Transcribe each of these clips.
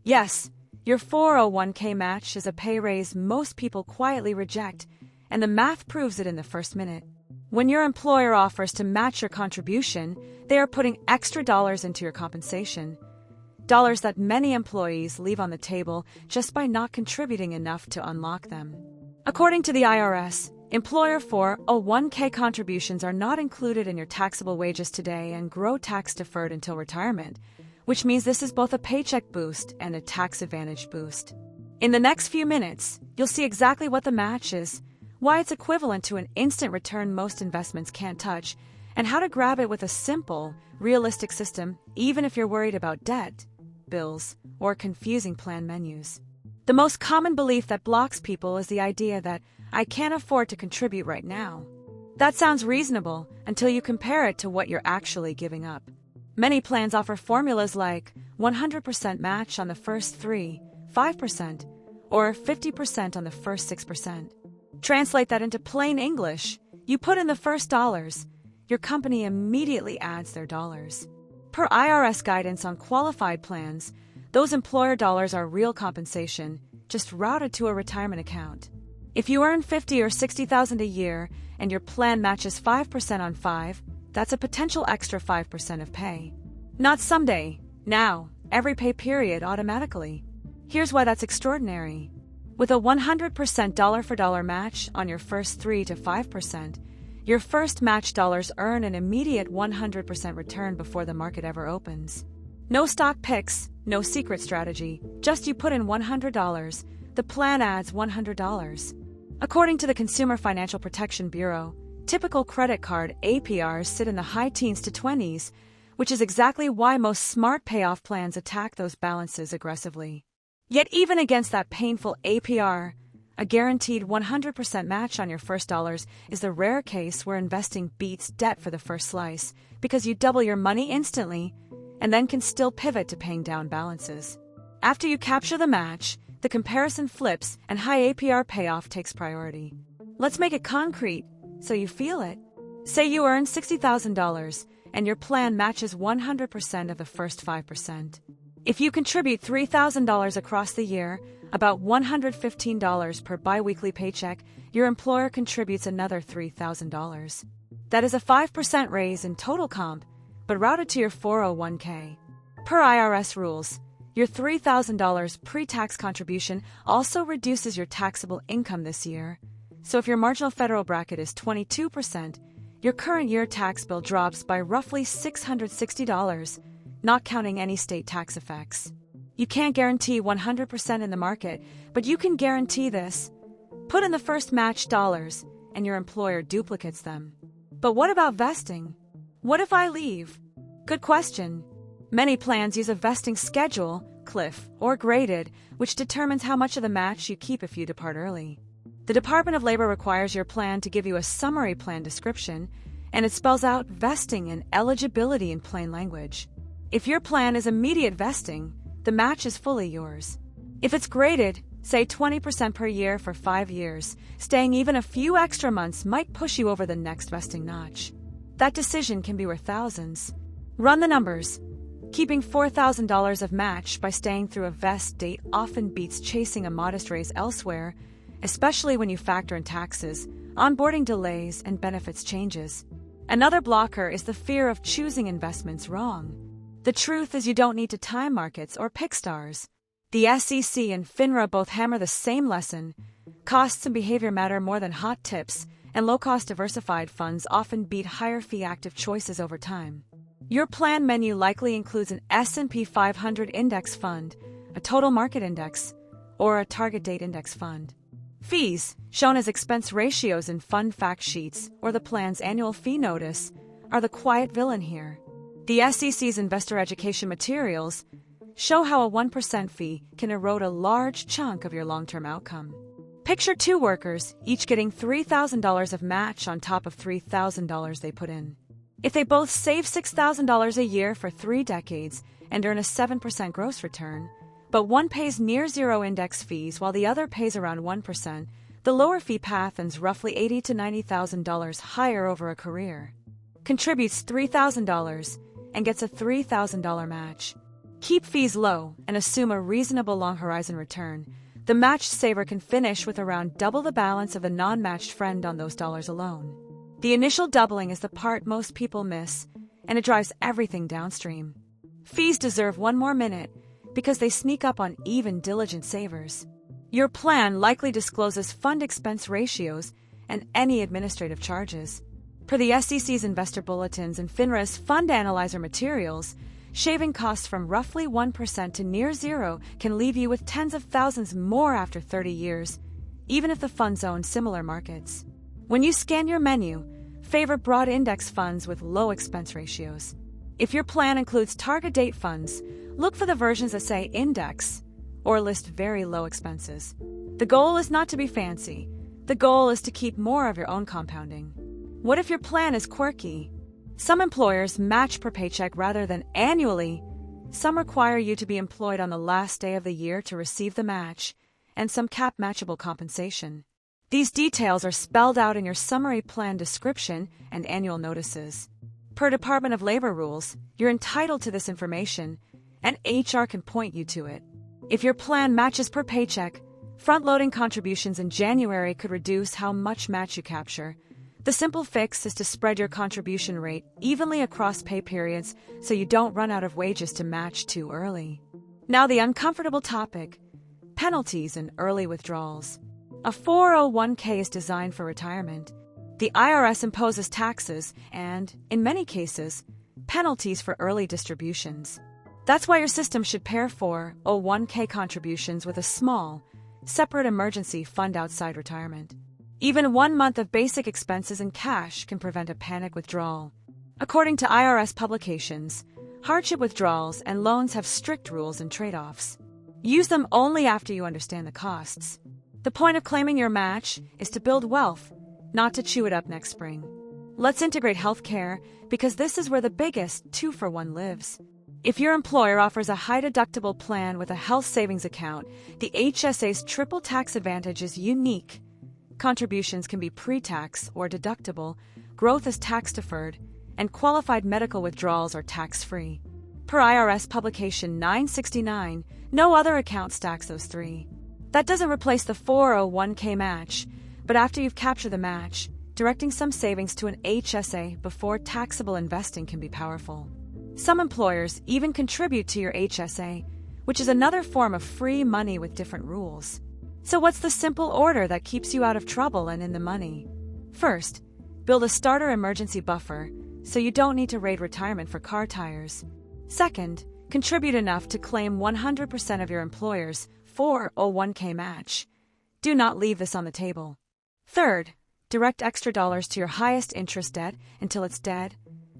Yes, your 401k match is a pay raise most people quietly reject, and the math proves it in the first minute. When your employer offers to match your contribution, they are putting extra dollars into your compensation. Dollars that many employees leave on the table just by not contributing enough to unlock them. According to the IRS, employer 401k contributions are not included in your taxable wages today and grow tax deferred until retirement, which means this is both a paycheck boost and a tax advantage boost. In the next few minutes, you'll see exactly what the match is, why it's equivalent to an instant return most investments can't touch, and how to grab it with a simple, realistic system, even if you're worried about debt, bills, or confusing plan menus. The most common belief that blocks people is the idea that I can't afford to contribute right now. That sounds reasonable until you compare it to what you're actually giving up. Many plans offer formulas like 100% match on the first 5%, or 50% on the first 6%. Translate that into plain English. You put in the first dollars, your company immediately adds their dollars. Per IRS guidance on qualified plans, those employer dollars are real compensation, just routed to a retirement account. If you earn $50,000 or $60,000 a year and your plan matches 5% on 5, that's a potential extra 5% of pay. Not someday, now, every pay period automatically. Here's why that's extraordinary. With a 100% dollar-for-dollar match on your first 3 to 5%, your first match dollars earn an immediate 100% return before the market ever opens. No stock picks, no secret strategy, just you put in $100, the plan adds $100. According to the Consumer Financial Protection Bureau, typical credit card APRs sit in the high teens to 20s, which is exactly why most smart payoff plans attack those balances aggressively. Yet even against that painful APR, a guaranteed 100% match on your first dollars is the rare case where investing beats debt for the first slice, because you double your money instantly and then can still pivot to paying down balances. After you capture the match, the comparison flips and high APR payoff takes priority. Let's make it concrete so you feel it. Say you earn $60,000 and your plan matches 100% of the first 5%. If you contribute $3,000 across the year, about $115 per biweekly paycheck, your employer contributes another $3,000. That is a 5% raise in total comp, but routed to your 401k. Per IRS rules, your $3,000 pre-tax contribution also reduces your taxable income this year. So if your marginal federal bracket is 22%, your current year tax bill drops by roughly $660, not counting any state tax effects. You can't guarantee 100% in the market, but you can guarantee this. Put in the first match dollars, and your employer duplicates them. But what about vesting? What if I leave? Good question. Many plans use a vesting schedule, cliff, or graded, which determines how much of the match you keep if you depart early. The Department of Labor requires your plan to give you a summary plan description, and it spells out vesting and eligibility in plain language. If your plan is immediate vesting, the match is fully yours. If it's graded, say 20% per year for 5 years, staying even a few extra months might push you over the next vesting notch. That decision can be worth thousands. Run the numbers. Keeping $4,000 of match by staying through a vest date often beats chasing a modest raise elsewhere, especially when you factor in taxes, onboarding delays, and benefits changes. Another blocker is the fear of choosing investments wrong. The truth is you don't need to time markets or pick stars. The SEC and FINRA both hammer the same lesson. Costs and behavior matter more than hot tips, and low-cost diversified funds often beat higher-fee active choices over time. Your plan menu likely includes an S&P 500 index fund, a total market index, or a target date index fund. Fees, shown as expense ratios in fund fact sheets or the plan's annual fee notice, are the quiet villain here. The SEC's investor education materials show how a 1% fee can erode a large chunk of your long-term outcome. Picture 2 workers, each getting $3,000 of match on top of $3,000 they put in. If they both save $6,000 a year for 3 decades and earn a 7% gross return, but one pays near zero index fees while the other pays around 1%, the lower fee path ends roughly $80,000 to $90,000 higher over a career. Contributes $3,000 and gets a $3,000 match. Keep fees low and assume a reasonable long-horizon return. The matched saver can finish with around double the balance of a non-matched friend on those dollars alone. The initial doubling is the part most people miss, and it drives everything downstream. Fees deserve one more minute because they sneak up on even diligent savers. Your plan likely discloses fund expense ratios and any administrative charges. Per the SEC's investor bulletins and FINRA's fund analyzer materials, shaving costs from roughly 1% to near zero can leave you with tens of thousands more after 30 years, even if the funds own similar markets. When you scan your menu, favor broad index funds with low expense ratios. If your plan includes target date funds, look for the versions that say index or list very low expenses. The goal is not to be fancy. The goal is to keep more of your own compounding. What if your plan is quirky? Some employers match per paycheck rather than annually. Some require you to be employed on the last day of the year to receive the match, and some cap matchable compensation. These details are spelled out in your summary plan description and annual notices. Per Department of Labor rules, you're entitled to this information, and HR can point you to it. If your plan matches per paycheck, front-loading contributions in January could reduce how much match you capture. The simple fix is to spread your contribution rate evenly across pay periods so you don't run out of wages to match too early. Now the uncomfortable topic: penalties and early withdrawals. A 401k is designed for retirement. The IRS imposes taxes and, in many cases, penalties for early distributions. That's why your system should pair 401k contributions with a small, separate emergency fund outside retirement. Even 1 month of basic expenses in cash can prevent a panic withdrawal. According to IRS publications, hardship withdrawals and loans have strict rules and trade-offs. Use them only after you understand the costs. The point of claiming your match is to build wealth, not to chew it up next spring. Let's integrate healthcare because this is where the biggest 2-for-1 lives. If your employer offers a high-deductible plan with a health savings account, the HSA's triple tax advantage is unique. Contributions can be pre-tax or deductible, growth is tax-deferred, and qualified medical withdrawals are tax-free. Per IRS Publication 969, no other account stacks those three. That doesn't replace the 401k match, but after you've captured the match, directing some savings to an HSA before taxable investing can be powerful. Some employers even contribute to your HSA, which is another form of free money with different rules. So what's the simple order that keeps you out of trouble and in the money? First, build a starter emergency buffer so you don't need to raid retirement for car tires. Second, contribute enough to claim 100% of your employer's 401k match. Do not leave this on the table. Third, direct extra dollars to your highest interest debt until it's dead,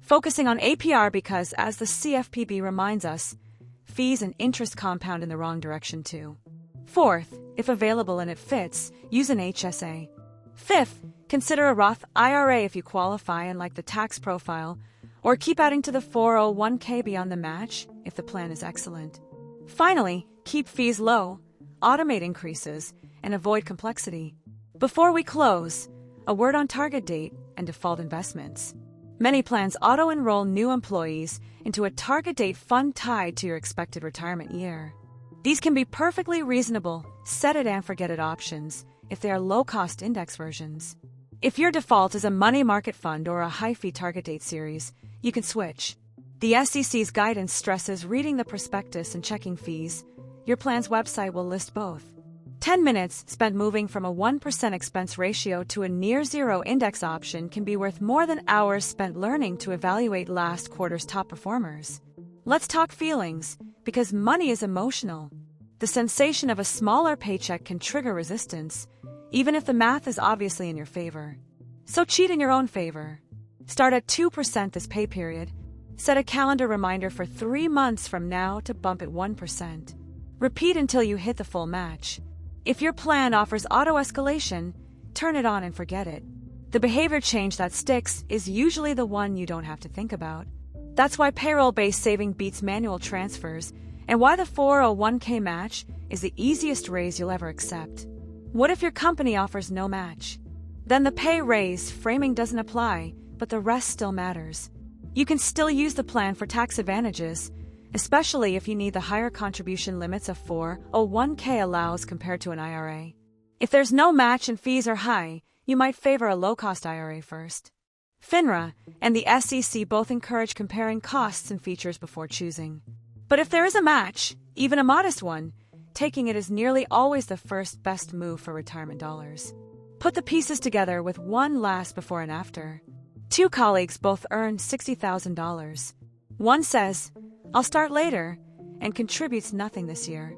focusing on APR because, as the CFPB reminds us, fees and interest compound in the wrong direction too. Fourth, if available and it fits, use an HSA. Fifth, consider a Roth IRA if you qualify and like the tax profile, or keep adding to the 401k beyond the match if the plan is excellent. Finally, keep fees low, automate increases, and avoid complexity. Before we close, a word on target date and default investments. Many plans auto-enroll new employees into a target date fund tied to your expected retirement year. These can be perfectly reasonable set-it-and-forget-it options if they are low-cost index versions. If your default is a money market fund or a high-fee target date series, you can switch. The SEC's guidance stresses reading the prospectus and checking fees. Your plan's website will list both. 10 minutes spent moving from a 1% expense ratio to a near-zero index option can be worth more than hours spent learning to evaluate last quarter's top performers. Let's talk feelings, because money is emotional. The sensation of a smaller paycheck can trigger resistance, even if the math is obviously in your favor. So cheat in your own favor. Start at 2% this pay period. Set a calendar reminder for 3 months from now to bump it 1%. Repeat until you hit the full match. If your plan offers auto-escalation, turn it on and forget it. The behavior change that sticks is usually the one you don't have to think about. That's why payroll-based saving beats manual transfers, and why the 401k match is the easiest raise you'll ever accept. What if your company offers no match? Then the pay raise framing doesn't apply, but the rest still matters. You can still use the plan for tax advantages, especially if you need the higher contribution limits a 401k allows compared to an IRA. If there's no match and fees are high, you might favor a low-cost IRA first. FINRA and the SEC both encourage comparing costs and features before choosing. But if there is a match, even a modest one, taking it is nearly always the first best move for retirement dollars. Put the pieces together with one last before and after. Two colleagues both earn $60,000. One says, "I'll start later," and contributes nothing this year.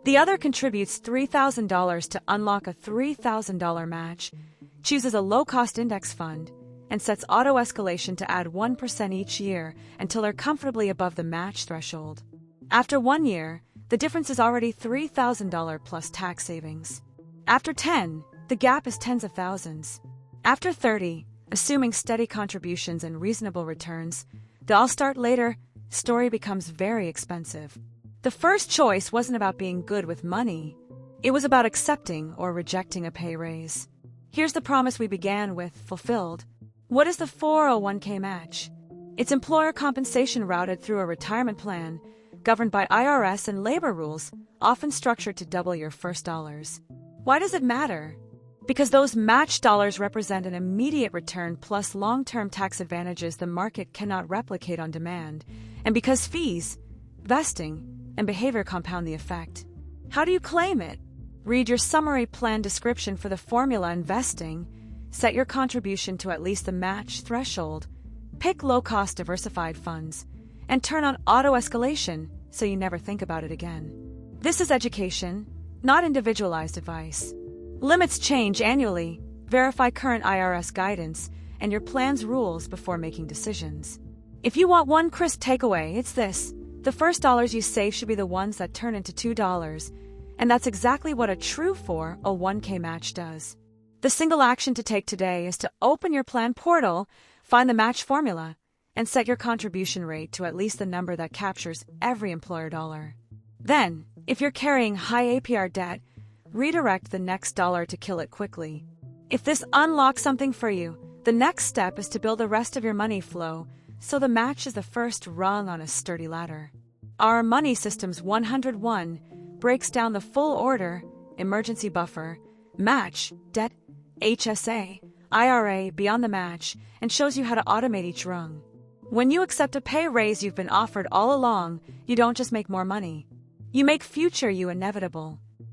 The other contributes $3,000 to unlock a $3,000 match, chooses a low-cost index fund, and sets auto-escalation to add 1% each year until they're comfortably above the match threshold. After 1 year, the difference is already $3,000 plus tax savings. After 10, the gap is tens of thousands. After 30, assuming steady contributions and reasonable returns, the "I'll start later" story becomes very expensive. The first choice wasn't about being good with money. It was about accepting or rejecting a pay raise. Here's the promise we began with, fulfilled. What is the 401k match? It's employer compensation routed through a retirement plan, governed by IRS and labor rules, often structured to double your first dollars. Why does it matter? Because those matched dollars represent an immediate return plus long-term tax advantages the market cannot replicate on demand, and because fees, vesting, and behavior compound the effect. How do you claim it? Read your summary plan description for the formula investing, set your contribution to at least the match threshold, pick low-cost diversified funds, and turn on auto-escalation so you never think about it again. This is education, not individualized advice. Limits change annually. Verify current IRS guidance and your plan's rules before making decisions. If you want one crisp takeaway, it's this. The first dollars you save should be the ones that turn into $2, and that's exactly what a true 401k match does. The single action to take today is to open your plan portal, find the match formula, and set your contribution rate to at least the number that captures every employer dollar. Then, if you're carrying high APR debt, redirect the next dollar to kill it quickly. If this unlocks something for you, the next step is to build the rest of your money flow, so the match is the first rung on a sturdy ladder. Our Money Systems 101 breaks down the full order, emergency buffer, match, debt, HSA, IRA beyond the match, and shows you how to automate each rung. When you accept a pay raise you've been offered all along, you don't just make more money. You make future you inevitable.